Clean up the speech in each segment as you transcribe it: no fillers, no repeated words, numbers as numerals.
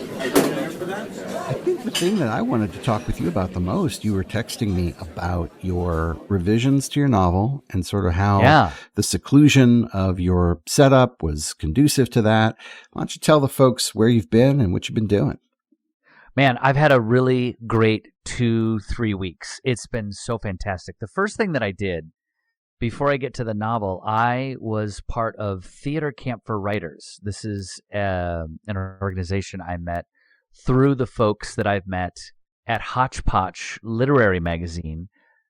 I think the thing that I wanted to talk with you about the most, you were texting me about your revisions to your novel and sort of how Yeah. the seclusion of your setup was conducive to that. Why don't you tell the folks where you've been and what you've been doing? Man, I've had a really great 2, 3 weeks. It's been so fantastic. The first thing that I did before I get to the novel, I was part of Theater Camp for Writers. This is an organization I met through the folks that I've met at Hotchpotch Literary Magazine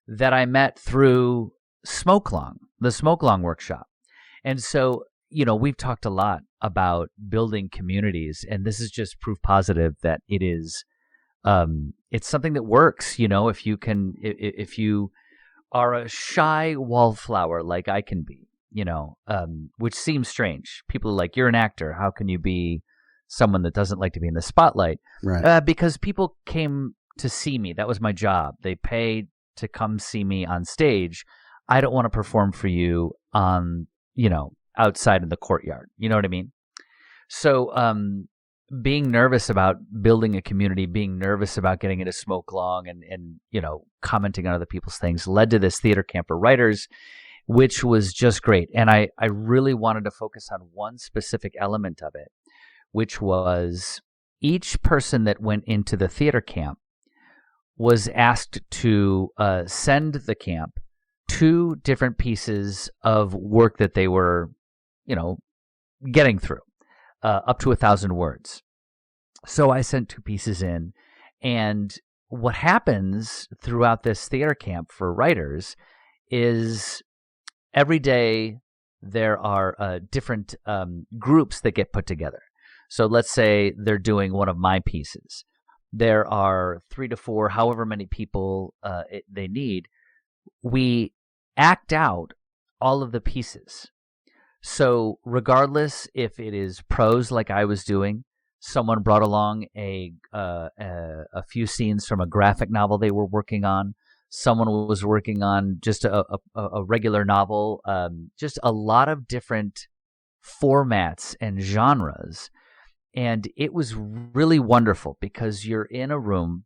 that I met through Smokelong, the Smokelong workshop. And so, we've talked a lot about building communities, and this is just proof positive that it's something that works. If you are a shy wallflower like I can be, which seems strange. People are like, you're an actor. How can you be someone that doesn't like to be in the spotlight? Right. Because people came to see me. That was my job. They paid to come see me on stage. I don't want to perform for you on, outside in the courtyard. You know what I mean? So, being nervous about building a community, being nervous about getting into Smokelong and commenting on other people's things led to this Theater Camp for Writers, which was just great. And I really wanted to focus on one specific element of it, which was each person that went into the theater camp was asked to send the camp 2 different pieces of work that they were, getting through. Up to 1,000 words. So I sent 2 pieces in, and what happens throughout this theater camp for writers is every day there are different groups that get put together. So let's say they're doing one of my pieces. There are 3 to 4, however many people they need. We act out all of the pieces. So regardless if it is prose like I was doing, someone brought along a few scenes from a graphic novel they were working on. Someone was working on just a regular novel, just a lot of different formats and genres. And it was really wonderful because you're in a room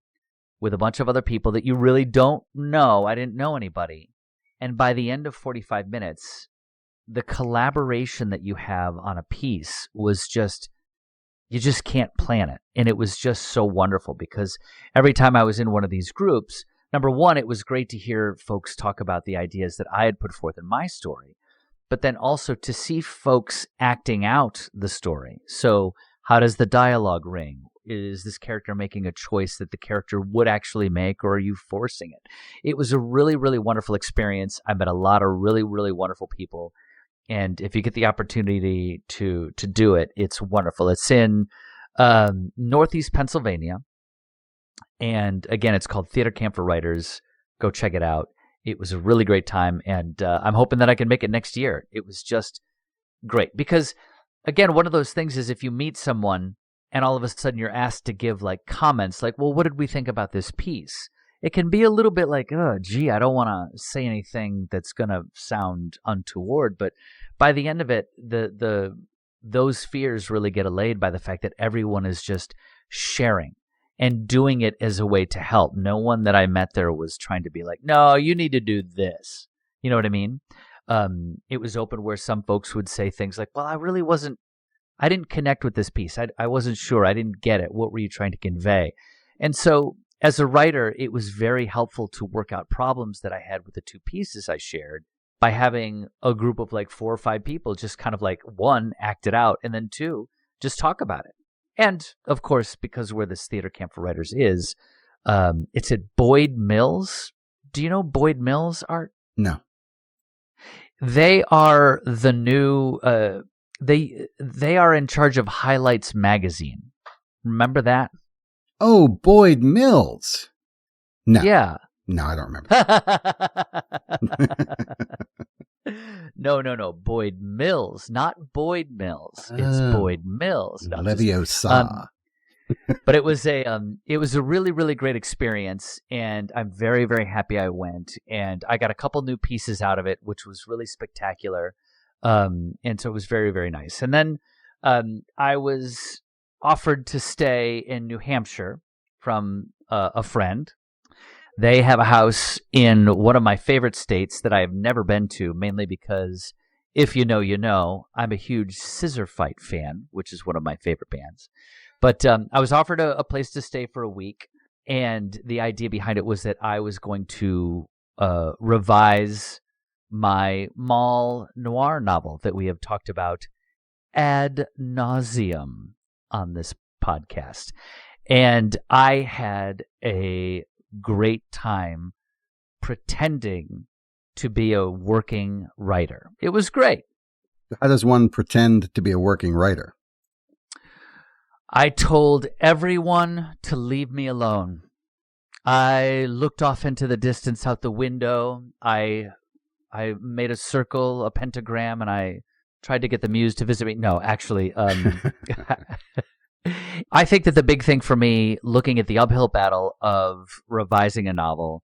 with a bunch of other people that you really don't know. I didn't know anybody. And by the end of 45 minutes, the collaboration that you have on a piece was you just can't plan it. And it was just so wonderful because every time I was in one of these groups, number one, it was great to hear folks talk about the ideas that I had put forth in my story, but then also to see folks acting out the story. So how does the dialogue ring? Is this character making a choice that the character would actually make, or are you forcing it? It was a really, really wonderful experience. I met a lot of really, really wonderful people. And if you get the opportunity to do it, it's wonderful. It's in Northeast Pennsylvania. And again, it's called Theater Camp for Writers. Go check it out. It was a really great time. And I'm hoping that I can make it next year. It was just great. Because, again, one of those things is if you meet someone and all of a sudden you're asked to give like comments like, well, what did we think about this piece? It can be a little bit like, oh, gee, I don't want to say anything that's going to sound untoward. But by the end of it, those fears really get allayed by the fact that everyone is just sharing and doing it as a way to help. No one that I met there was trying to be like, no, you need to do this. You know what I mean? It was open where some folks would say things like, well, I didn't connect with this piece. I wasn't sure. I didn't get it. What were you trying to convey? And so as a writer, it was very helpful to work out problems that I had with the 2 pieces I shared by having a group of like 4 or 5 people just kind of like, 1, act it out, and then 2, just talk about it. And of course, because where this Theater Camp for Writers is, it's at Boyd Mills. Do you know Boyd Mills, Art? No. They are the new, they are in charge of Highlights Magazine. Remember that? Oh, Boyd Mills. No. Yeah. No, I don't remember. No. Boyd Mills, not Boyd Mills. It's Boyd Mills. No, Leviosa. But it was a really, really great experience, and I'm very, very happy I went. And I got a couple new pieces out of it, which was really spectacular. And so it was very, very nice. And then I was offered to stay in New Hampshire from a friend. They have a house in one of my favorite states that I have never been to, mainly because, if you know, you know, I'm a huge Scissor Fight fan, which is one of my favorite bands. But I was offered a place to stay for a week, and the idea behind it was that I was going to revise my Mal Noir novel that we have talked about ad nauseum on this podcast. And I had a great time pretending to be a working writer. It was great. How does one pretend to be a working writer? I told everyone to leave me alone. I looked off into the distance out the window. I made a circle, a pentagram, and I tried to get the muse to visit me. No, actually, I think that the big thing for me, looking at the uphill battle of revising a novel,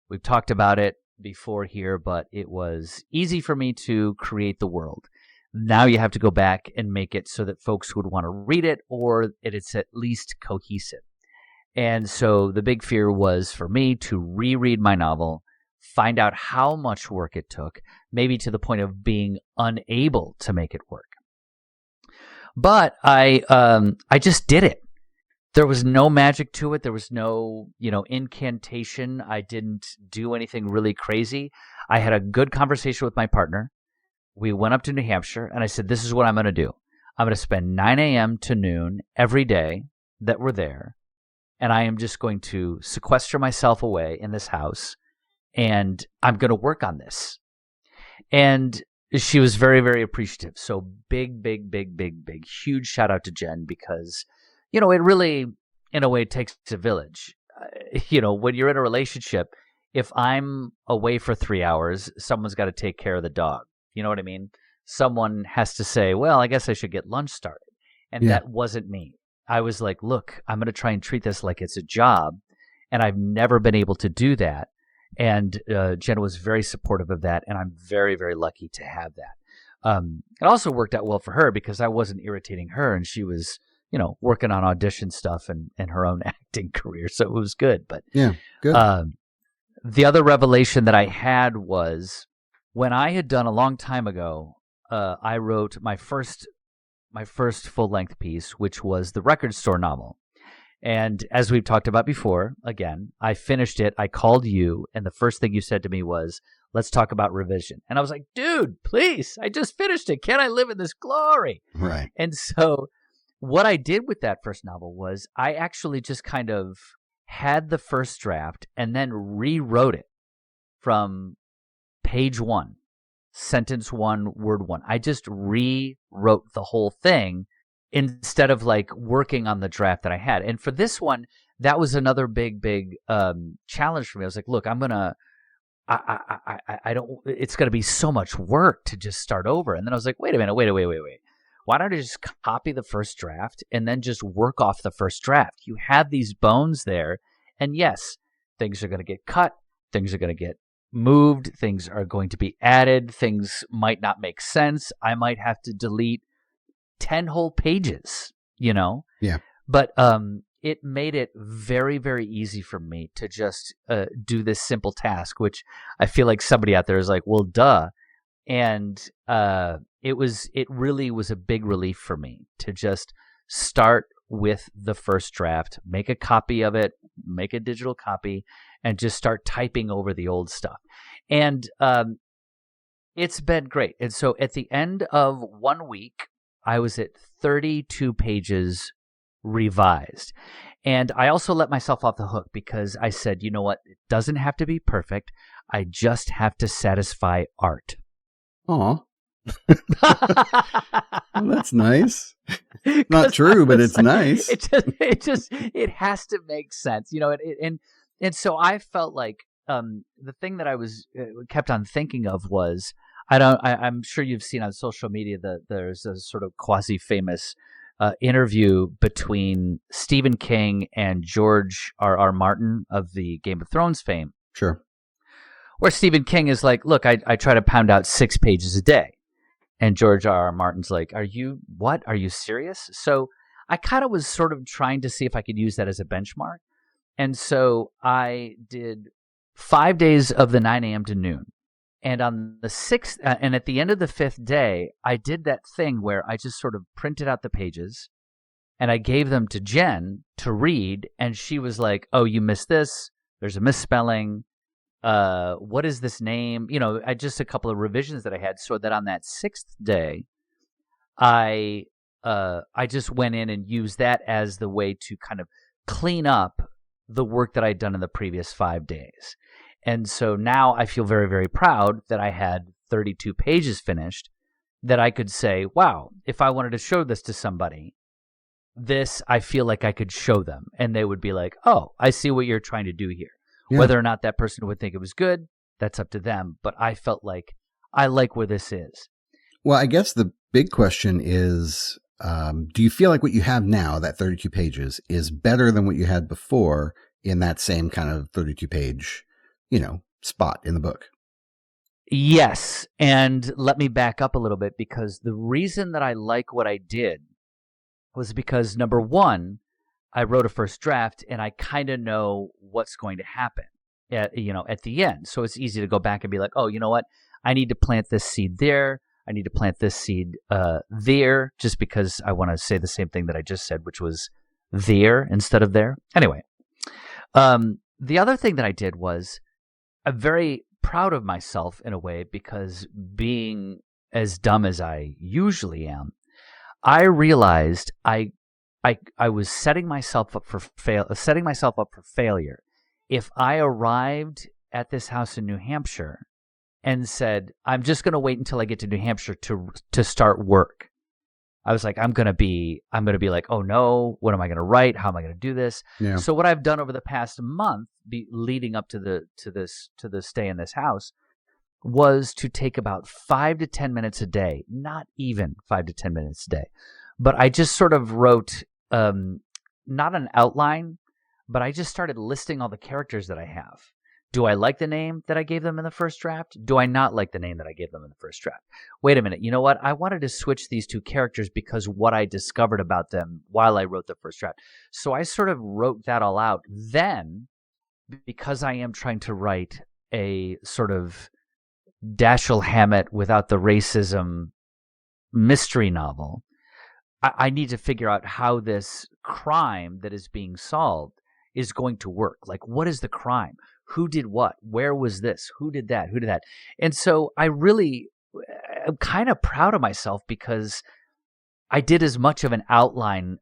we've talked about it before here, but it was easy for me to create the world. Now you have to go back and make it so that folks would want to read it, or it's at least cohesive. And so the big fear was for me to reread my novel, find out how much work it took, maybe to the point of being unable to make it work. But I just did it. There was no magic to it. There was no, incantation. I didn't do anything really crazy. I had a good conversation with my partner. We went up to New Hampshire, and I said, this is what I'm going to do. I'm going to spend 9 a.m. to noon every day that we're there, and I am just going to sequester myself away in this house, and I'm going to work on this. And she was very, very appreciative. So big, huge shout out to Jen, because, it really, in a way, takes a village. When you're in a relationship, if I'm away for 3 hours, someone's got to take care of the dog. You know what I mean? Someone has to say, well, I guess I should get lunch started. And that wasn't me. I was like, look, I'm going to try and treat this like it's a job. And I've never been able to do that. And Jen was very supportive of that, and I'm very, very lucky to have that. It also worked out well for her because I wasn't irritating her, and she was, working on audition stuff and her own acting career, so it was good. But yeah, good. The other revelation that I had was when I had done a long time ago, I wrote my first full-length piece, which was the Record Store novel. And as we've talked about before, again, I finished it. I called you, and the first thing you said to me was, let's talk about revision. And I was like, dude, please, I just finished it. Can't I live in this glory? Right. And so what I did with that first novel was I actually just kind of had the first draft and then rewrote it from page 1, sentence 1, word 1. I just rewrote the whole thing instead of working on the draft that I had. And for this one, that was another big challenge for me. I was like, look, I don't, it's going to be so much work to just start over. And then I was like, wait a minute. Why don't I just copy the first draft and then just work off the first draft? You have these bones there. And yes, things are going to get cut. Things are going to get moved. Things are going to be added. Things might not make sense. I might have to delete 10 whole pages, Yeah. But it made it very, very easy for me to just do this simple task, which I feel like somebody out there is like, well, duh. And it really was a big relief for me to just start with the first draft, make a copy of it, make a digital copy, and just start typing over the old stuff. And it's been great. And so at the end of 1 week, I was at 32 pages revised. And I also let myself off the hook because I said, you know what? It doesn't have to be perfect. I just have to satisfy art. Aw. Well, that's nice. Not true, but it's nice. It has to make sense, and so I felt like the thing that I was kept on thinking of was, I'm sure you've seen on social media that there's a sort of quasi-famous interview between Stephen King and George R.R. Martin of the Game of Thrones fame. Sure. Where Stephen King is like, look, I try to pound out 6 pages a day. And George R.R. Martin's like, are you serious? So I kind of was sort of trying to see if I could use that as a benchmark. And so I did 5 days of the 9 a.m. to noon. And on the sixth, and at the end of the fifth day, I did that thing where I just sort of printed out the pages and I gave them to Jen to read. And she was like, "Oh, you missed this. There's a misspelling. What is this name?" I just a couple of revisions that I had, so that on that sixth day, I just went in and used that as the way to kind of clean up the work that I'd done in the previous 5 days. And so now I feel very, very proud that I had 32 pages finished, that I could say, wow, if I wanted to show this to somebody, this I feel like I could show them. And they would be like, oh, I see what you're trying to do here. Yeah. Whether or not that person would think it was good, that's up to them. But I felt like I like where this is. Well, I guess the big question is, do you feel like what you have now, that 32 pages, is better than what you had before in that same kind of 32-page, spot in the book? Yes. And let me back up a little bit, because the reason that I like what I did was because, number one, I wrote a first draft and I kind of know what's going to happen at the end. So it's easy to go back and be like, oh, you know what? I need to plant this seed there. I need to plant this seed there, just because I want to say the same thing that I just said, which was there instead of there. Anyway, the other thing that I did was, I'm very proud of myself in a way, because being as dumb as I usually am, I realized I was setting myself up for failure if I arrived at this house in New Hampshire and said, I'm just going to wait until I get to New Hampshire to start work. I was like, I'm going to be like, oh no, what am I going to write? How am I going to do this? Yeah. So what I've done over the past month, leading up to the stay in this house, was to take about 5 to 10 minutes a day, not even 5 to 10 minutes a day, but I just sort of wrote, not an outline, but I just started listing all the characters that I have. Do I like the name that I gave them in the first draft? Do I not like the name that I gave them in the first draft? Wait a minute. You know what? I wanted to switch these two characters because what I discovered about them while I wrote the first draft. So I sort of wrote that all out. Then, because I am trying to write a sort of Dashiell Hammett without the racism mystery novel, I need to figure out how this crime that is being solved is going to work. Like, what is the crime? Who did what? Where was this? Who did that? Who did that? And so I'm kind of proud of myself, because I did as much of an outline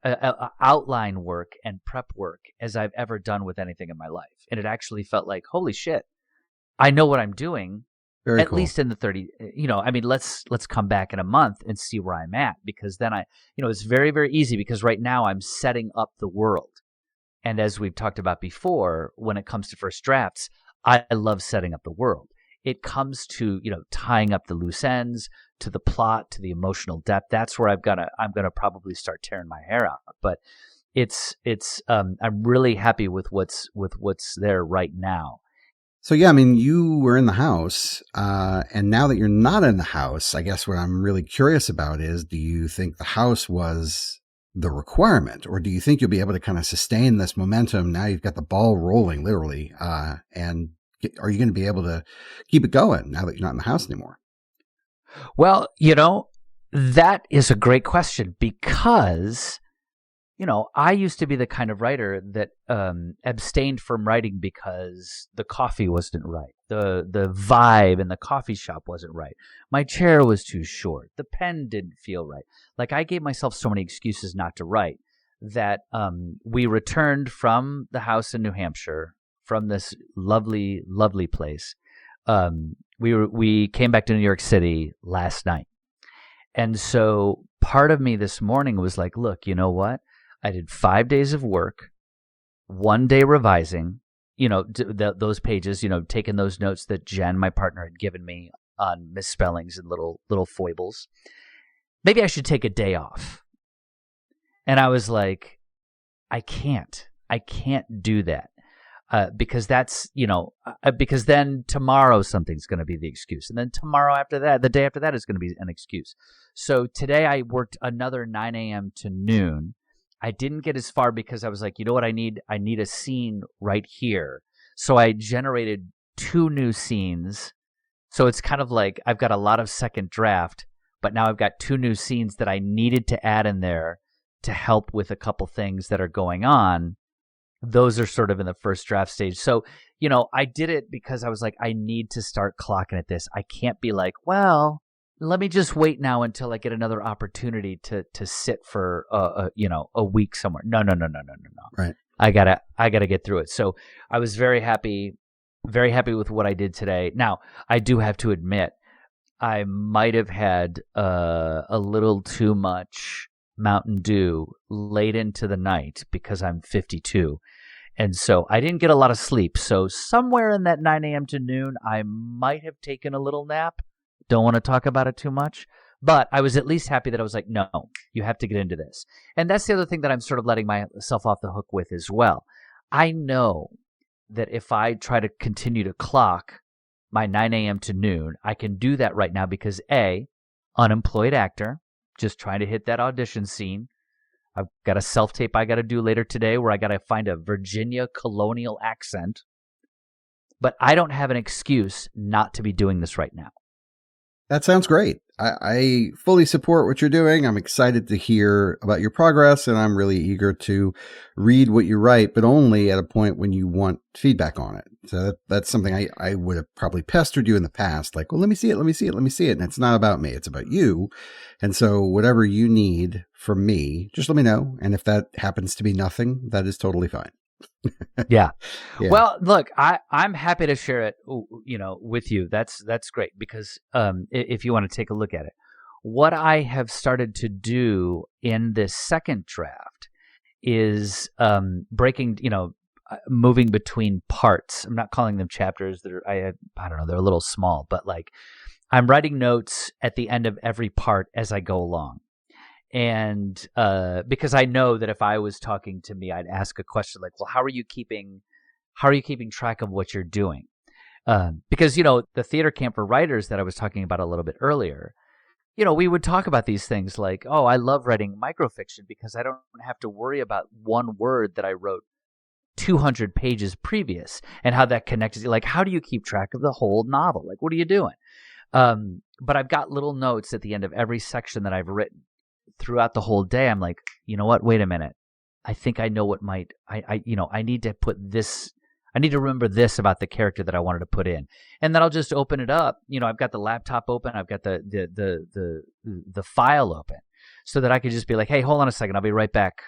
work and prep work as I've ever done with anything in my life. And it actually felt like, holy shit, I know what I'm doing. Very at cool. Least in the 30, let's come back in a month and see where I'm at, because then it's very, very easy, because right now I'm setting up the world. And as we've talked about before, when it comes to first drafts, I love setting up the world. It comes to, tying up the loose ends, to the plot, to the emotional depth. That's where I'm gonna probably start tearing my hair out. But I'm really happy with what's there right now. So yeah, you were in the house, and now that you're not in the house, I guess what I'm really curious about is, do you think the house was the requirement, or do you think you'll be able to kind of sustain this momentum? Now you've got the ball rolling, literally, and are you going to be able to keep it going now that you're not in the house anymore? Well, that is a great question, because I used to be the kind of writer that abstained from writing because the coffee wasn't right. The vibe in the coffee shop wasn't right. My chair was too short. The pen didn't feel right. Like, I gave myself so many excuses not to write that we returned from the house in New Hampshire, from this lovely, lovely place. We came back to New York City last night. And so part of me this morning was like, look, you know what? I did 5 days of work, 1 day revising, those pages, taking those notes that Jen, my partner, had given me on misspellings and little foibles. Maybe I should take a day off. And I was like, I can't do that. Because that's, because then tomorrow something's going to be the excuse. And then tomorrow after that, the day after that is going to be an excuse. So today I worked another 9 a.m. to noon. I didn't get as far because I was like, you know what I need? I need a scene right here. So I generated 2 new scenes. So it's kind of like I've got a lot of second draft, but now I've got 2 new scenes that I needed to add in there to help with a couple things that are going on. Those are sort of in the first draft stage. So, I did it because I was like, I need to start clocking at this. I can't be like, well, let me just wait now until I get another opportunity to sit for a week somewhere. No. Right. I gotta get through it. So I was very happy with what I did today. Now I do have to admit, I might have had a little too much Mountain Dew late into the night because I'm 52. And so I didn't get a lot of sleep. So somewhere in that 9 a.m. to noon, I might have taken a little nap. Don't want to talk about it too much. But I was at least happy that I was like, no, you have to get into this. And that's the other thing that I'm sort of letting myself off the hook with as well. I know that if I try to continue to clock my 9 a.m. to noon, I can do that right now because A, unemployed actor, just trying to hit that audition scene. I've got a self-tape I got to do later today where I got to find a Virginia colonial accent. But I don't have an excuse not to be doing this right now. That sounds great. I fully support what you're doing. I'm excited to hear about your progress, and I'm really eager to read what you write, but only at a point when you want feedback on it. So that's something I would have probably pestered you in the past, like, well, let me see it. And it's not about me. It's about you. And so whatever you need from me, just let me know. And if that happens to be nothing, that is totally fine. Yeah. Yeah. Well, look, I'm happy to share it, with you. That's great because if you want to take a look at it, what I have started to do in this second draft is breaking, moving between parts. I'm not calling them chapters. I don't know. They're a little small, but like I'm writing notes at the end of every part as I go along. And because I know that if I was talking to me, I'd ask a question like, well, how are you keeping track of what you're doing? Because, the theater camp for writers that I was talking about a little bit earlier, we would talk about these things like, oh, I love writing microfiction because I don't have to worry about one word that I wrote 200 pages previous and how that connects. Like, how do you keep track of the whole novel? Like, what are you doing? But I've got little notes at the end of every section that I've written. Throughout the whole day, I'm like, you know what? Wait a minute. I think I know what I need to put this. I need to remember this about the character that I wanted to put in, and then I'll just open it up. I've got the laptop open. I've got the file open, so that I could just be like, hey, hold on a second. I'll be right back.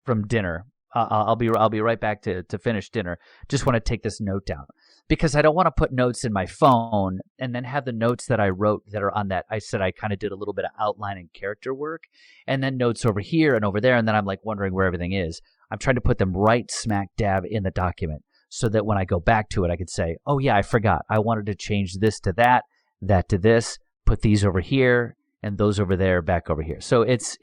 From dinner. I'll be right back to finish dinner. Just want to take this note down. Because I don't want to put notes in my phone and then have the notes that I wrote that are on that. I said I kind of did a little bit of outline and character work and then notes over here and over there. And then I'm like wondering where everything is. I'm trying to put them right smack dab in the document so that when I go back to it, I could say, oh yeah, I forgot. I wanted to change this to that to this, put these over here and those over there, back over here. So it's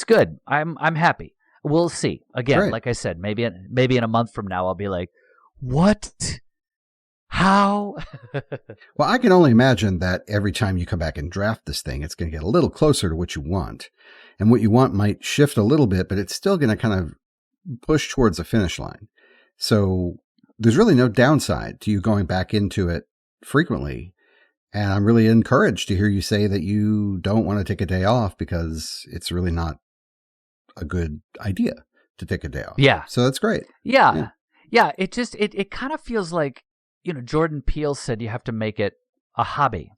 good. I'm happy. We'll see. Again, Great. Like I said, maybe in a month from now, I'll be like, what? How? Well, I can only imagine that every time you come back and draft this thing, it's going to get a little closer to what you want. And what you want might shift a little bit, but it's still going to kind of push towards the finish line. So there's really no downside to you going back into it frequently. And I'm really encouraged to hear you say that you don't want to take a day off because it's really not a good idea to take a day off. Yeah. So that's great. Yeah. Yeah, it kind of feels like, Jordan Peele said you have to make it a hobby,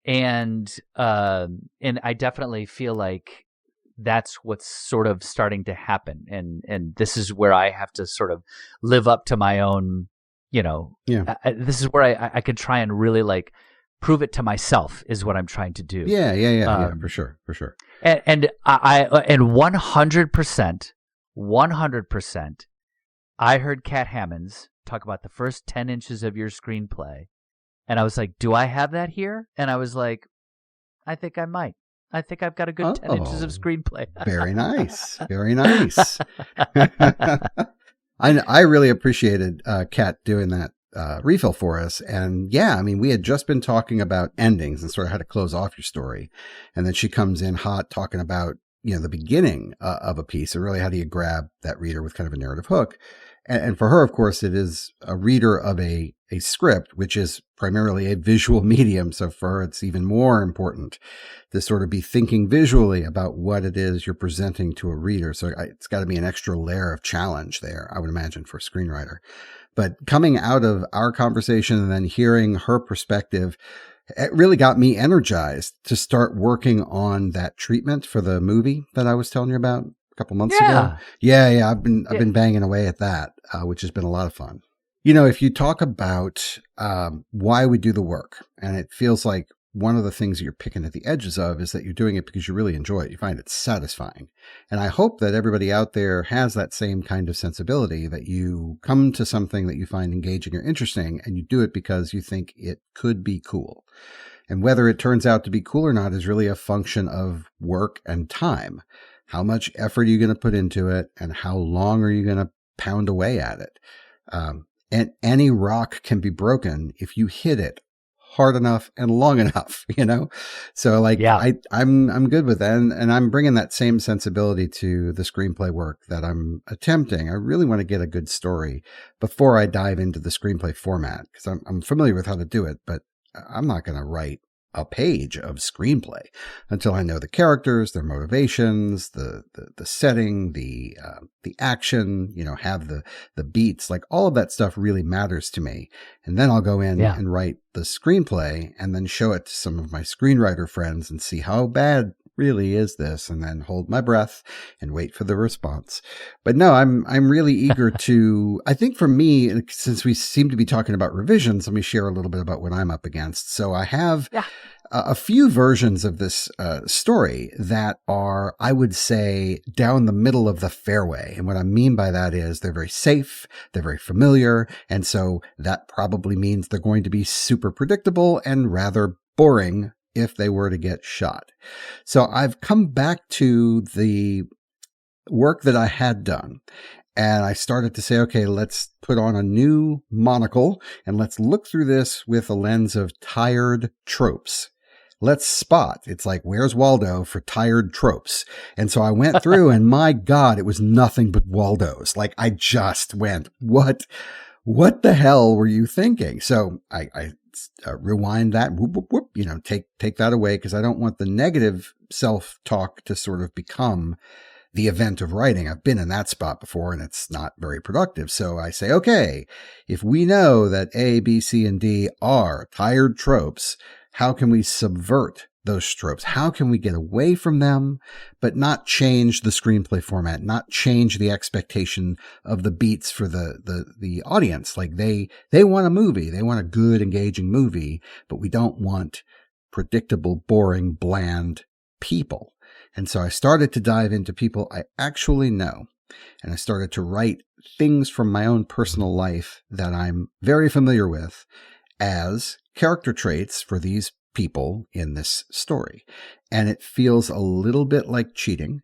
and I definitely feel like that's what's sort of starting to happen, and this is where I have to sort of live up to my own, this is where I could try and really like prove it to myself is what I'm trying to do. Yeah, for sure. And 100%. I heard Kat Hammonds talk about the first 10 inches of your screenplay, and I was like, do I have that here? And I was like, I think I might. I think I've got a good 10 inches of screenplay. Very nice. Very nice. I really appreciated Kat doing that refill for us. And yeah, I mean, we had just been talking about endings and sort of how to close off your story. And then she comes in hot talking about, the beginning of a piece, and really how do you grab that reader with kind of a narrative hook. And for her, of course, it is a reader of a script, which is primarily a visual medium. So for her, it's even more important to sort of be thinking visually about what it is you're presenting to a reader. So it's got to be an extra layer of challenge there, I would imagine, for a screenwriter. But coming out of our conversation and then hearing her perspective, it really got me energized to start working on that treatment for the movie that I was telling you about a couple months ago. Yeah. I've been banging away at that, which has been a lot of fun. If you talk about why we do the work, and it feels like one of the things that you're picking at the edges of is that you're doing it because you really enjoy it. You find it satisfying. And I hope that everybody out there has that same kind of sensibility, that you come to something that you find engaging or interesting, and you do it because you think it could be cool. And whether it turns out to be cool or not is really a function of work and time. How much effort are you going to put into it, and how long are you going to pound away at it? And any rock can be broken if you hit it hard enough and long enough, So I'm good with that. And I'm bringing that same sensibility to the screenplay work that I'm attempting. I really want to get a good story before I dive into the screenplay format, because I'm familiar with how to do it, but I'm not going to write a page of screenplay until I know the characters, their motivations, the setting, the action, have the beats, like all of that stuff really matters to me. And then I'll go in and write the screenplay and then show it to some of my screenwriter friends and see how bad really is this, and then hold my breath and wait for the response. But no, I'm really eager to, I think for me, since we seem to be talking about revisions, let me share a little bit about what I'm up against. So I have a few versions of this story that are, I would say, down the middle of the fairway. And what I mean by that is they're very safe, they're very familiar, and so that probably means they're going to be super predictable and rather boring if they were to get shot. So I've come back to the work that I had done, and I started to say, okay, let's put on a new monocle and let's look through this with a lens of tired tropes. Let's spot. It's like, where's Waldo for tired tropes? And so I went through and my God, it was nothing but Waldos. Like I just went, what the hell were you thinking? So I rewind that, whoop, whoop, whoop, take that away, because I don't want the negative self-talk to sort of become the event of writing. I've been in that spot before and it's not very productive. So I say, okay, if we know that A, B, C, and D are tired tropes, how can we subvert those tropes? How can we get away from them, but not change the screenplay format, not change the expectation of the beats for the audience? Like they want a movie. They want a good, engaging movie, but we don't want predictable, boring, bland people. And so I started to dive into people I actually know. And I started to write things from my own personal life that I'm very familiar with as character traits for these people in this story. And it feels a little bit like cheating,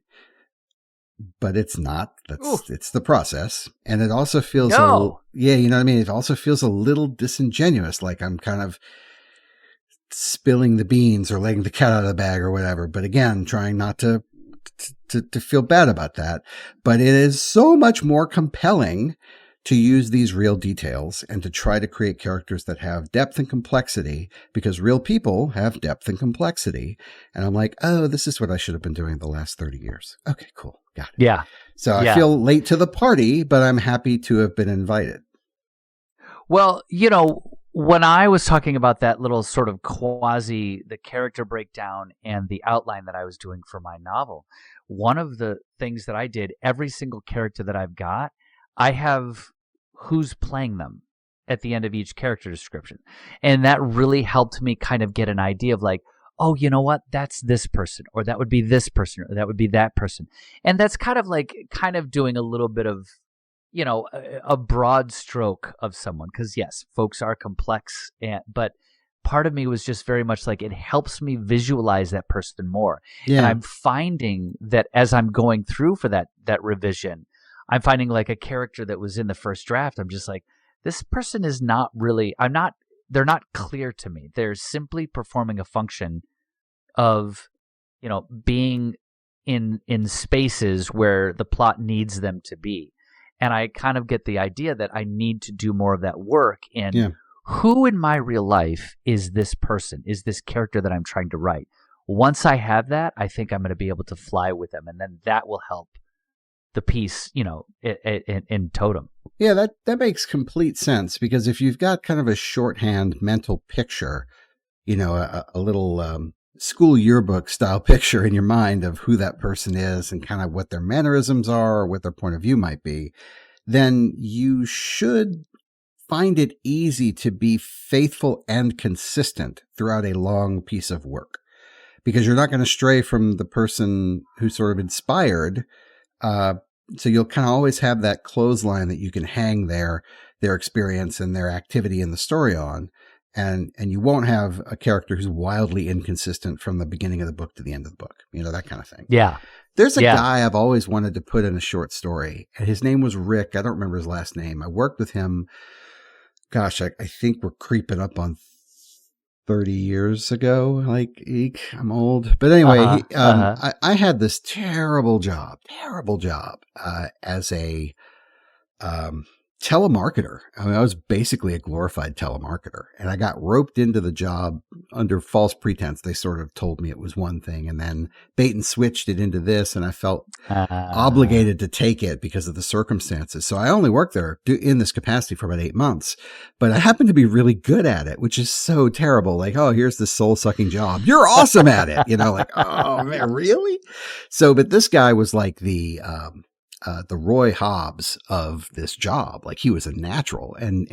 but it's not. It's the process. And it also feels, you know what I mean? It also feels a little disingenuous, like I'm kind of spilling the beans or letting the cat out of the bag or whatever. But again, trying not to feel bad about that. But it is so much more compelling to use these real details and to try to create characters that have depth and complexity, because real people have depth and complexity. And I'm like, oh, this is what I should have been doing the last 30 years. Okay, cool. Got it. Yeah. So I feel late to the party, but I'm happy to have been invited. Well, when I was talking about that little sort of the character breakdown and the outline that I was doing for my novel, one of the things that I did, every single character that I've got, I have who's playing them at the end of each character description. And that really helped me kind of get an idea of like, oh, you know what? That's this person, or that would be this person, or that would be that person. And that's kind of doing a little bit of, a broad stroke of someone. Because yes, folks are complex, but part of me was just very much like, it helps me visualize that person more. Yeah. And I'm finding that as I'm going through for that revision, I'm finding like a character that was in the first draft, I'm just like, this person is not really, they're not clear to me. They're simply performing a function of, being in spaces where the plot needs them to be. And I kind of get the idea that I need to do more of that work in who in my real life is this person, is this character that I'm trying to write. Once I have that, I think I'm going to be able to fly with them, and then that will help the piece, in totem. Yeah, that makes complete sense, because if you've got kind of a shorthand mental picture, a little school yearbook style picture in your mind of who that person is and kind of what their mannerisms are or what their point of view might be, then you should find it easy to be faithful and consistent throughout a long piece of work, because you're not going to stray from the person who sort of inspired. So you'll kind of always have that clothesline that you can hang their experience and their activity in the story on. And you won't have a character who's wildly inconsistent from the beginning of the book to the end of the book, that kind of thing. Yeah. There's a guy I've always wanted to put in a short story, and his name was Rick. I don't remember his last name. I worked with him. Gosh, I think we're creeping up on 30 years ago. Like, eek, I'm old. But anyway, I had this terrible job as a telemarketer. I mean, I was basically a glorified telemarketer, and I got roped into the job under false pretense. They sort of told me it was one thing, and then bait and switched it into this, and I felt obligated to take it because of the circumstances. So I only worked there in this capacity for about 8 months, but I happened to be really good at it, which is so terrible. Like, oh, here's this soul-sucking job. You're awesome at it. Like, oh man, really? So, but this guy was like the Roy Hobbs of this job. Like, he was a natural, and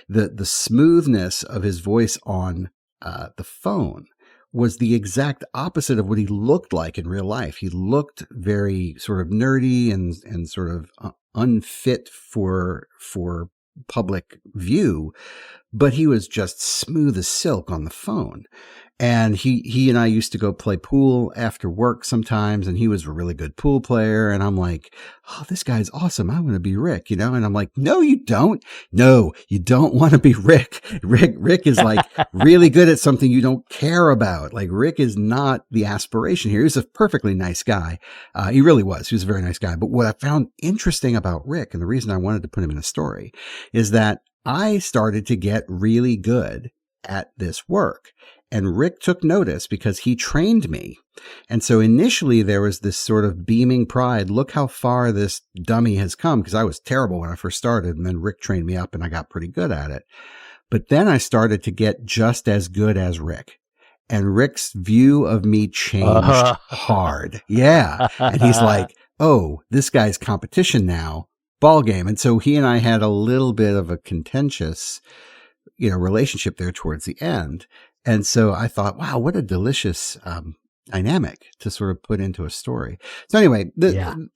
the smoothness of his voice on the phone was the exact opposite of what he looked like in real life. He looked very sort of nerdy and sort of unfit for public view, but he was just smooth as silk on the phone. And he and I used to go play pool after work sometimes, and he was a really good pool player. And I'm like, oh, this guy's awesome. I want to be Rick, And I'm like, no, you don't. No, you don't want to be Rick. Rick is like really good at something you don't care about. Like, Rick is not the aspiration here. He was a perfectly nice guy. He really was. He was a very nice guy. But what I found interesting about Rick, and the reason I wanted to put him in a story, is that I started to get really good at this work. And Rick took notice because he trained me. And so initially there was this sort of beaming pride. Look how far this dummy has come, because I was terrible when I first started. And then Rick trained me up and I got pretty good at it. But then I started to get just as good as Rick. And Rick's view of me changed hard. Yeah. And he's like, oh, this guy's competition now. Ball game. And so he and I had a little bit of a contentious, relationship there towards the end. And so I thought, wow, what a delicious dynamic to sort of put into a story. So anyway,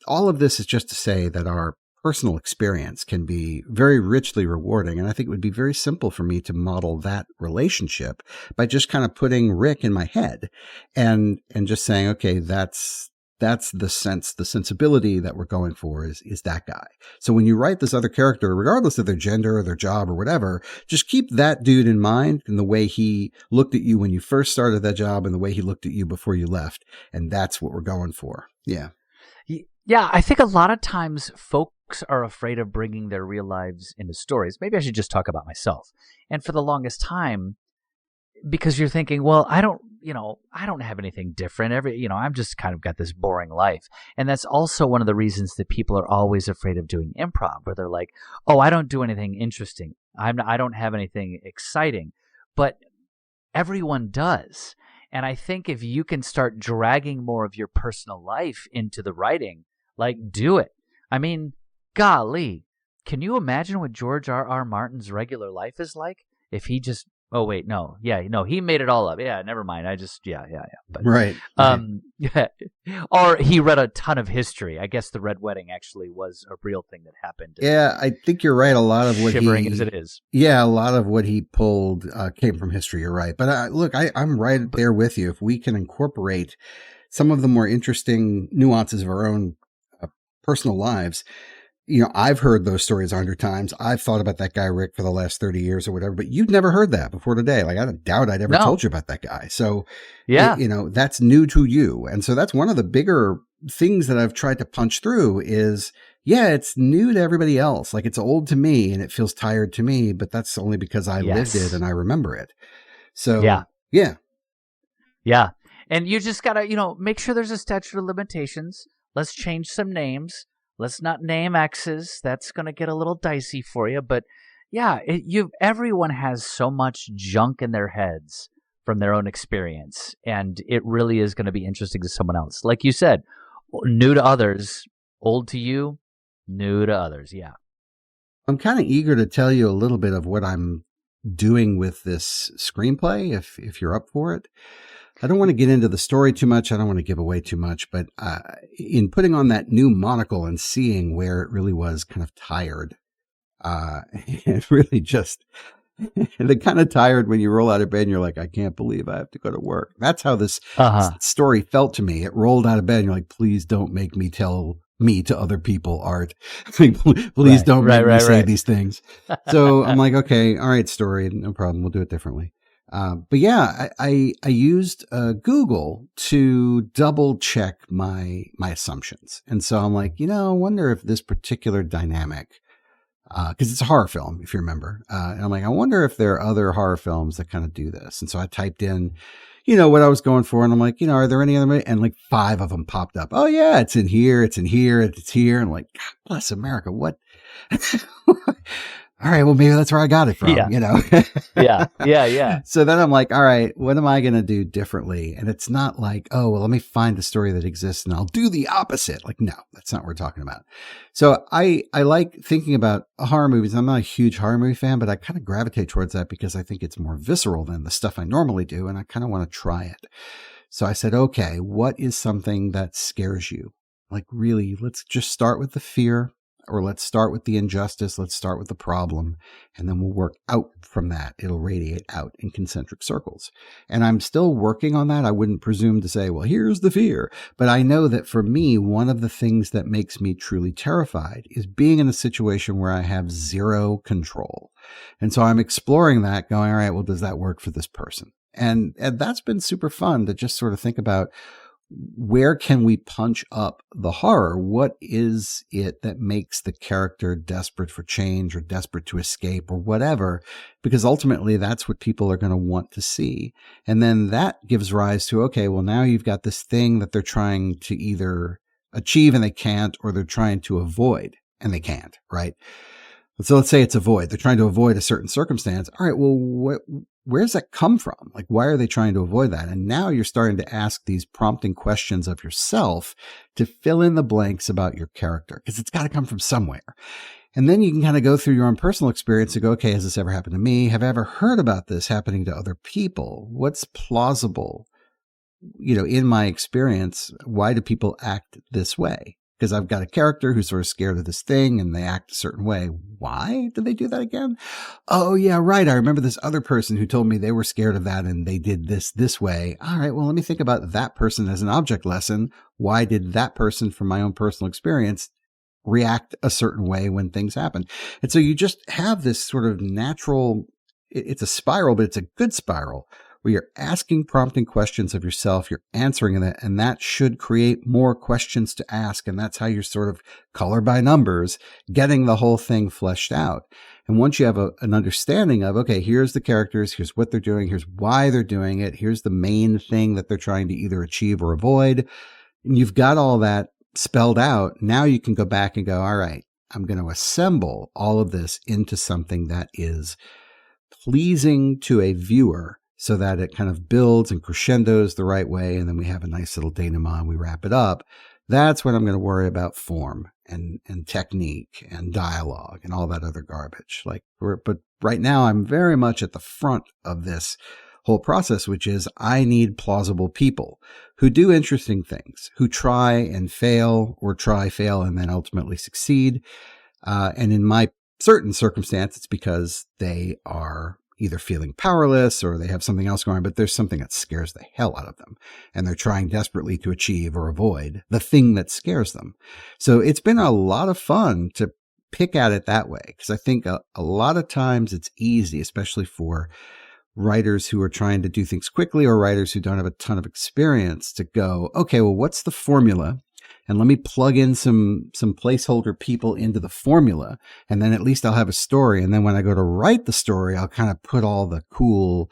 all of this is just to say that our personal experience can be very richly rewarding. And I think it would be very simple for me to model that relationship by just kind of putting Rick in my head and just saying, okay, that's the sensibility that we're going for is that guy. So when you write this other character, regardless of their gender or their job or whatever, just keep that dude in mind and the way he looked at you when you first started that job and the way he looked at you before you left. And that's what we're going for. Yeah. Yeah. I think a lot of times folks are afraid of bringing their real lives into stories. Maybe I should just talk about myself. And for the longest time, because you're thinking, well, I don't have anything different. I'm just kind of got this boring life. And that's also one of the reasons that people are always afraid of doing improv, where they're like, oh, I don't do anything interesting. I don't have anything exciting, but everyone does. And I think if you can start dragging more of your personal life into the writing, like, do it. I mean, golly, can you imagine what George R.R. Martin's regular life is like if he just oh wait, no, yeah, no, he made it all up. Yeah, never mind. I just, yeah. But, right. Yeah. Or he read a ton of history. I guess the Red Wedding actually was a real thing that happened. Yeah, I think you're right. A lot of what shivering as it is. Yeah, a lot of what he pulled came from history. You're right. But look, I'm right there with you. If we can incorporate some of the more interesting nuances of our own personal lives I've heard those stories 100 times. I've thought about that guy, Rick, for the last 30 years or whatever, but you'd never heard that before today. Like, I don't doubt I'd ever No. told you about that guy. So, Yeah. that's new to you. And so that's one of the bigger things that I've tried to punch through is, yeah, it's new to everybody else. Like, it's old to me and it feels tired to me, but that's only because I lived it and I remember it. So, yeah. And you just got to, make sure there's a statute of limitations. Let's change some names. Let's not name X's. That's going to get a little dicey for you. But yeah, everyone has so much junk in their heads from their own experience. And it really is going to be interesting to someone else. Like you said, new to others, old to you, new to others. Yeah. I'm kind of eager to tell you a little bit of what I'm doing with this screenplay, if you're up for it. I don't want to get into the story too much. I don't want to give away too much, but in putting on that new monocle and seeing where it really was kind of tired, it really just, the kind of tired when you roll out of bed and you're like, I can't believe I have to go to work. That's how this story felt to me. It rolled out of bed and you're like, please don't make me tell me to other people, Art. Please don't make me say these things. So I'm like, okay, all right, story, no problem. We'll do it differently. But yeah, I used Google to double check my assumptions. And so I'm like, I wonder if this particular dynamic, because it's a horror film, if you remember. And I'm like, I wonder if there are other horror films that kind of do this. And so I typed in, what I was going for. And I'm like, are there any other? And like 5 of them popped up. Oh yeah, it's in here. It's in here. It's here. And I'm like, God bless America. What? All right, well, maybe that's where I got it from, Yeah. So then I'm like, all right, what am I going to do differently? And it's not like, oh, well, let me find a story that exists and I'll do the opposite. Like, no, that's not what we're talking about. So I like thinking about horror movies. I'm not a huge horror movie fan, but I kind of gravitate towards that because I think it's more visceral than the stuff I normally do. And I kind of want to try it. So I said, okay, what is something that scares you? Like, really, let's just start with the fear. Or let's start with the injustice. Let's start with the problem. And then we'll work out from that. It'll radiate out in concentric circles. And I'm still working on that. I wouldn't presume to say, well, here's the fear. But I know that for me, one of the things that makes me truly terrified is being in a situation where I have zero control. And so I'm exploring that, going, all right, well, does that work for this person? And that's been super fun to just sort of think about, where can we punch up the horror? What is it that makes the character desperate for change or desperate to escape or whatever? Because ultimately that's what people are going to want to see. And then that gives rise to, okay, well, now you've got this thing that they're trying to either achieve and they can't, or they're trying to avoid and they can't, right? So let's say it's avoid. They're trying to avoid a certain circumstance. All right, well, where does that come from? Like, why are they trying to avoid that? And now you're starting to ask these prompting questions of yourself to fill in the blanks about your character, because it's got to come from somewhere. And then you can kind of go through your own personal experience and go, okay, has this ever happened to me? Have I ever heard about this happening to other people? What's plausible? In my experience, why do people act this way? Because I've got a character who's sort of scared of this thing and they act a certain way. Why did they do that again? Oh, yeah, right. I remember this other person who told me they were scared of that and they did this way. All right, well, let me think about that person as an object lesson. Why did that person, from my own personal experience, react a certain way when things happen? And so you just have this sort of natural, it's a spiral, but it's a good spiral, where you're asking prompting questions of yourself, you're answering that, and that should create more questions to ask. And that's how you're sort of color by numbers, getting the whole thing fleshed out. And once you have an understanding of, okay, here's the characters, here's what they're doing, here's why they're doing it, here's the main thing that they're trying to either achieve or avoid, and you've got all that spelled out, now you can go back and go, all right, I'm going to assemble all of this into something that is pleasing to a viewer, so that it kind of builds and crescendos the right way, and then we have a nice little denouement, we wrap it up. That's when I'm going to worry about form and technique and dialogue and all that other garbage. But right now I'm very much at the front of this whole process, which is I need plausible people who do interesting things, who try and fail, or try, fail, and then ultimately succeed. And in my certain circumstance, it's because they are either feeling powerless or they have something else going on, but there's something that scares the hell out of them. And they're trying desperately to achieve or avoid the thing that scares them. So it's been a lot of fun to pick at it that way, because I think a lot of times it's easy, especially for writers who are trying to do things quickly or writers who don't have a ton of experience, to go, okay, well, what's the formula? And let me plug in some placeholder people into the formula, and then at least I'll have a story. And then when I go to write the story, I'll kind of put all the cool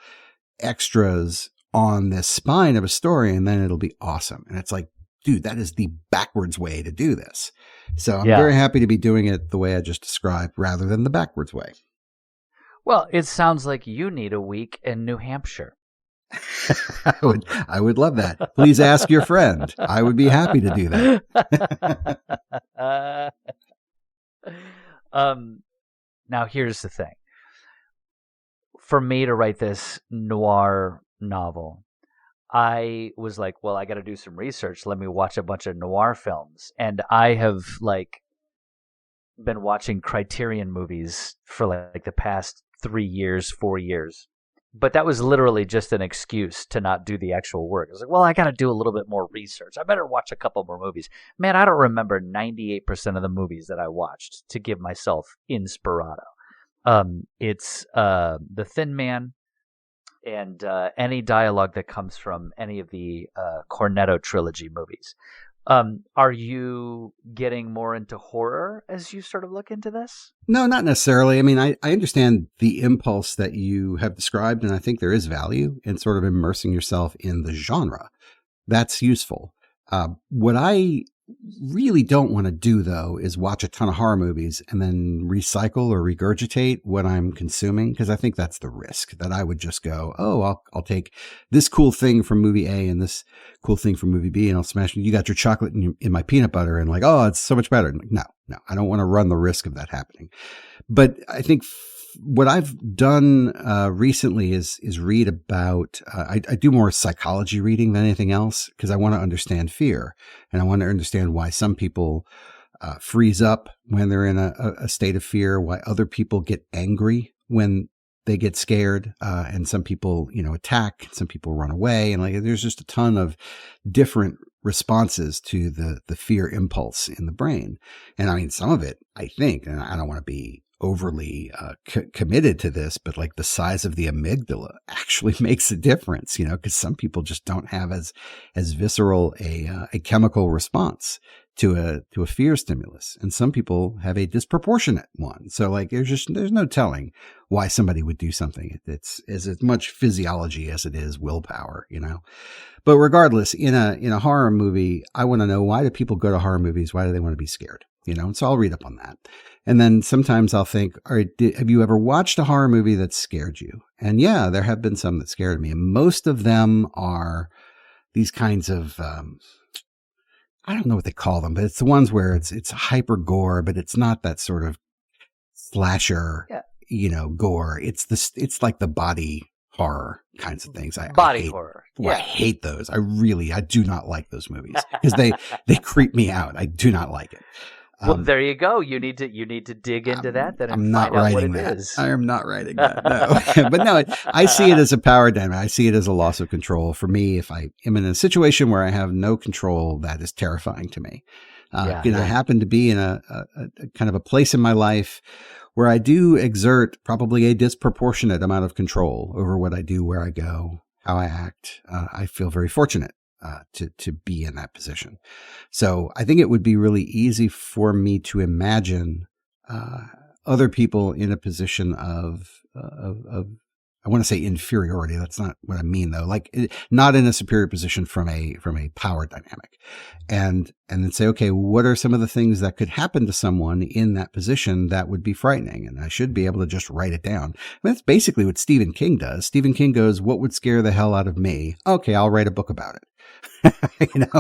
extras on this spine of a story, and then it'll be awesome. And it's like, dude, that is the backwards way to do this. So I'm very happy to be doing it the way I just described rather than the backwards way. Well, it sounds like you need a week in New Hampshire. I would love that. Please ask your friend. I would be happy to do that. Now here's the thing. For me to write this noir novel, I was like, well, I got to do some research. Let me watch a bunch of noir films. And I have been watching Criterion movies for like the past 3 years, 4 years. But that was literally just an excuse to not do the actual work. I was like, well, I got to do a little bit more research. I better watch a couple more movies. Man, I don't remember 98% of the movies that I watched to give myself inspirato. It's The Thin Man and any dialogue that comes from any of the Cornetto trilogy movies. Are you getting more into horror as you sort of look into this? No, not necessarily. I mean, I understand the impulse that you have described, and I think there is value in sort of immersing yourself in the genre. That's useful. What I really don't want to do, though, is watch a ton of horror movies and then recycle or regurgitate what I'm consuming, because I think that's the risk, that I would just go, oh, I'll take this cool thing from movie A and this cool thing from movie B, and I'll smash it. You got your chocolate in my peanut butter, and like, oh, it's so much better. No, I don't want to run the risk of that happening. But I think what I've done recently is read about, I do more psychology reading than anything else, because I want to understand fear, and I want to understand why some people freeze up when they're in a state of fear, why other people get angry when they get scared, and some people, attack, some people run away, and like there's just a ton of different responses to the fear impulse in the brain. And I mean, some of it, I think, and I don't want to be overly committed to this, but like the size of the amygdala actually makes a difference, because some people just don't have as visceral a chemical response to a fear stimulus, and some people have a disproportionate one. So like there's no telling why somebody would do something. It's as much physiology as it is willpower, But regardless, in a horror movie, I want to know, why do people go to horror movies? Why do they want to be scared? And so I'll read up on that. And then sometimes I'll think, all right, have you ever watched a horror movie that scared you? And yeah, there have been some that scared me. And most of them are these kinds of, I don't know what they call them, but it's the ones where it's hyper gore, but it's not that sort of slasher, gore. It's like the body horror kinds of things. Body horror. Well, I hate those. I do not like those movies because they creep me out. I do not like it. Well, there you go. You need to dig into that. Then I'm not writing that. I am not writing that. No, but no, I see it as a power dynamic. I see it as a loss of control. For me, if I am in a situation where I have no control, that is terrifying to me. I happen to be in a kind of a place in my life where I do exert probably a disproportionate amount of control over what I do, where I go, how I act. I feel very fortunate to be in that position. So I think it would be really easy for me to imagine other people in a position of I want to say inferiority. That's not what I mean, though. Like not in a superior position from a power dynamic, and then say, okay, what are some of the things that could happen to someone in that position that would be frightening? And I should be able to just write it down. I mean, that's basically what Stephen King does. Stephen King goes, "What would scare the hell out of me? Okay, I'll write a book about it."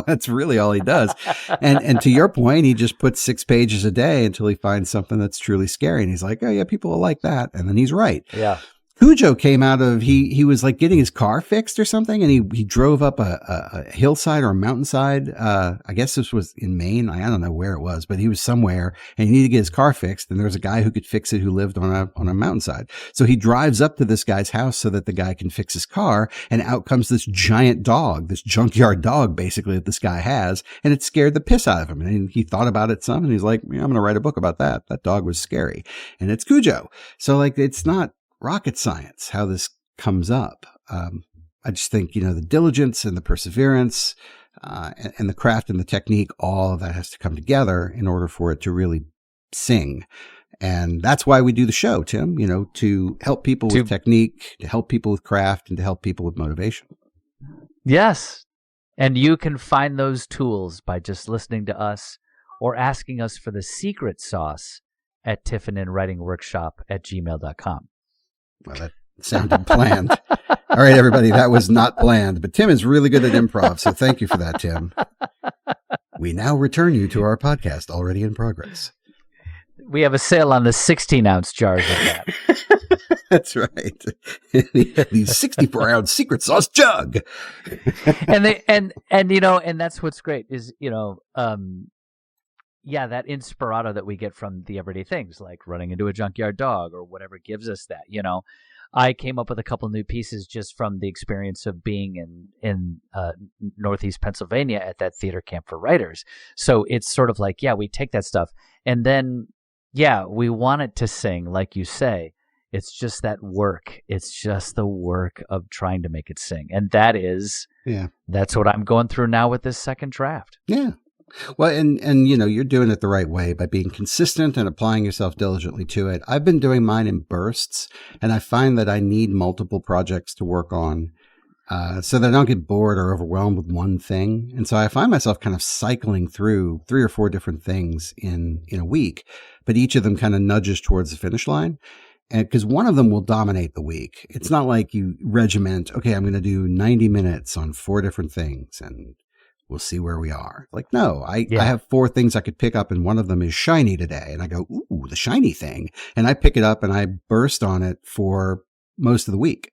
That's really all he does. And to your point, he just puts 6 pages a day until he finds something that's truly scary. And he's like, oh yeah, people will like that. And then he's right. Yeah. Cujo came out of, he was like getting his car fixed or something, and he drove up a hillside or a mountainside. I guess this was in Maine. I don't know where it was, but he was somewhere and he needed to get his car fixed. And there was a guy who could fix it who lived on a mountainside. So he drives up to this guy's house so that the guy can fix his car. And out comes this giant dog, this junkyard dog, basically, that this guy has. And it scared the piss out of him. And he thought about it some, and he's like, yeah, I'm going to write a book about that. That dog was scary. And it's Cujo. So like, it's not rocket science how this comes up. I just think, the diligence and the perseverance and the craft and the technique, all of that has to come together in order for it to really sing. And that's why we do the show, Tim, to help people with technique, to help people with craft, and to help people with motivation. Yes. And you can find those tools by just listening to us or asking us for the secret sauce at tiffinenwritingworkshop@gmail.com. Well, that sounded planned. All right, everybody, that was not planned, but Tim is really good at improv, so thank you for that, Tim. We now return you to our podcast, already in progress. We have a sale on the 16-ounce jars of that. That's right. The 64-ounce secret sauce jug. and that's what's great is, that inspirato that we get from the everyday things, like running into a junkyard dog or whatever gives us that, I came up with a couple new pieces just from the experience of being in Northeast Pennsylvania at that theater camp for writers. So it's sort of like, we take that stuff and then, we want it to sing, like you say. It's just that work. It's just the work of trying to make it sing. And that's what I'm going through now with this second draft. Yeah. Well, and you're doing it the right way by being consistent and applying yourself diligently to it. I've been doing mine in bursts, and I find that I need multiple projects to work on so that I don't get bored or overwhelmed with one thing. And so I find myself kind of cycling through 3 or 4 different things in a week, but each of them kind of nudges towards the finish line. And because one of them will dominate the week. It's not like you regiment, okay, I'm going to do 90 minutes on 4 different things and we'll see where we are. Like, no, I have 4 things I could pick up, and one of them is shiny today. And I go, ooh, the shiny thing. And I pick it up and I burst on it for most of the week.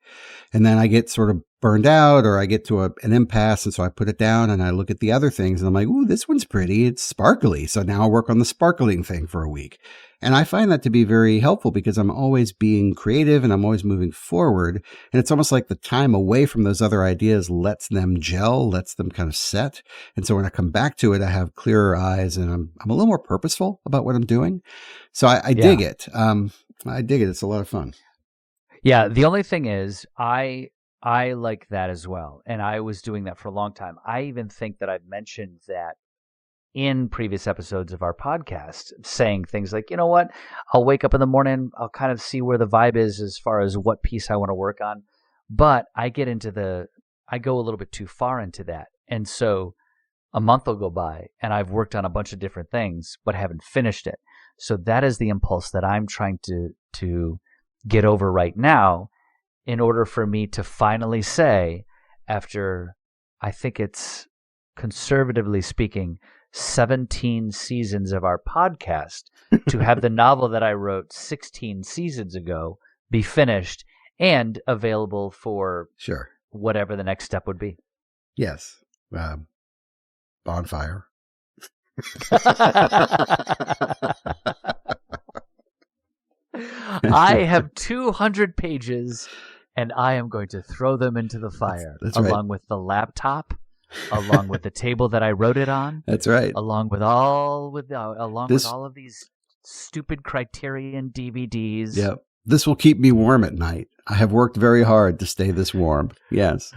And then I get sort of burned out, or I get to an impasse. And so I put it down and I look at the other things and I'm like, ooh, this one's pretty. It's sparkly. So now I'll work on the sparkling thing for a week. And I find that to be very helpful because I'm always being creative and I'm always moving forward. And it's almost like the time away from those other ideas lets them gel, lets them kind of set. And so when I come back to it, I have clearer eyes and I'm a little more purposeful about what I'm doing. So I dig it. I dig it. It's a lot of fun. Yeah. The only thing is I like that as well. And I was doing that for a long time. I even think that I've mentioned that in previous episodes of our podcast, saying things like, you know what, I'll wake up in the morning, I'll kind of see where the vibe is as far as what piece I want to work on. But I go a little bit too far into that. And so a month will go by and I've worked on a bunch of different things, but haven't finished it. So that is the impulse that I'm trying to get over right now in order for me to finally say, after, I think it's, conservatively speaking, 17 seasons of our podcast, to have the novel that I wrote 16 seasons ago be finished and available for whatever the next step would be. Yes. Bonfire. I have 200 pages and I am going to throw them into the fire that's along with the laptop, along with the table that I wrote it on. That's right. Along with all of these stupid Criterion DVDs. Yeah. This will keep me warm at night. I have worked very hard to stay this warm. Yes.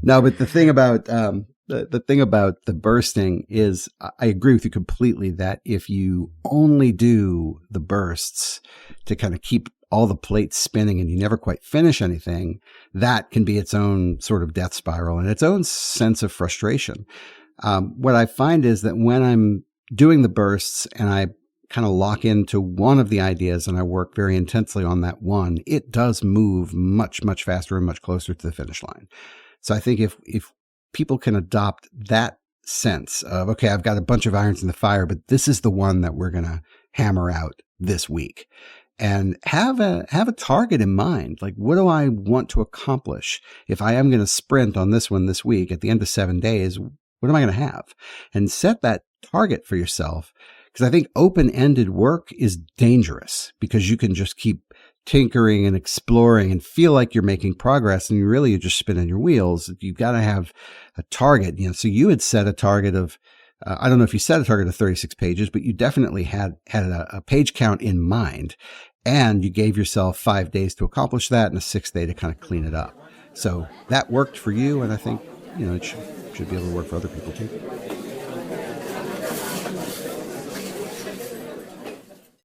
No, but the thing about the bursting is, I agree with you completely that if you only do the bursts to kind of keep all the plates spinning and you never quite finish anything, that can be its own sort of death spiral and its own sense of frustration. What I find is that when I'm doing the bursts and I kind of lock into one of the ideas and I work very intensely on that one, it does move much, much faster and much closer to the finish line. So I think if people can adopt that sense of, okay, I've got a bunch of irons in the fire, but this is the one that we're going to hammer out this week. and have a target in mind. Like, what do I want to accomplish? If I am going to sprint on this one this week, at the end of 7 days, what am I going to have? And set that target for yourself. Because I think open-ended work is dangerous, because you can just keep tinkering and exploring and feel like you're making progress, and you're just spinning your wheels. You've got to have a target. So you had set a target of, I don't know if you set a target of 36 pages, but you definitely had a page count in mind, and you gave yourself 5 days to accomplish that and a 6th day to kind of clean it up. So that worked for you, and I think it should be able to work for other people too.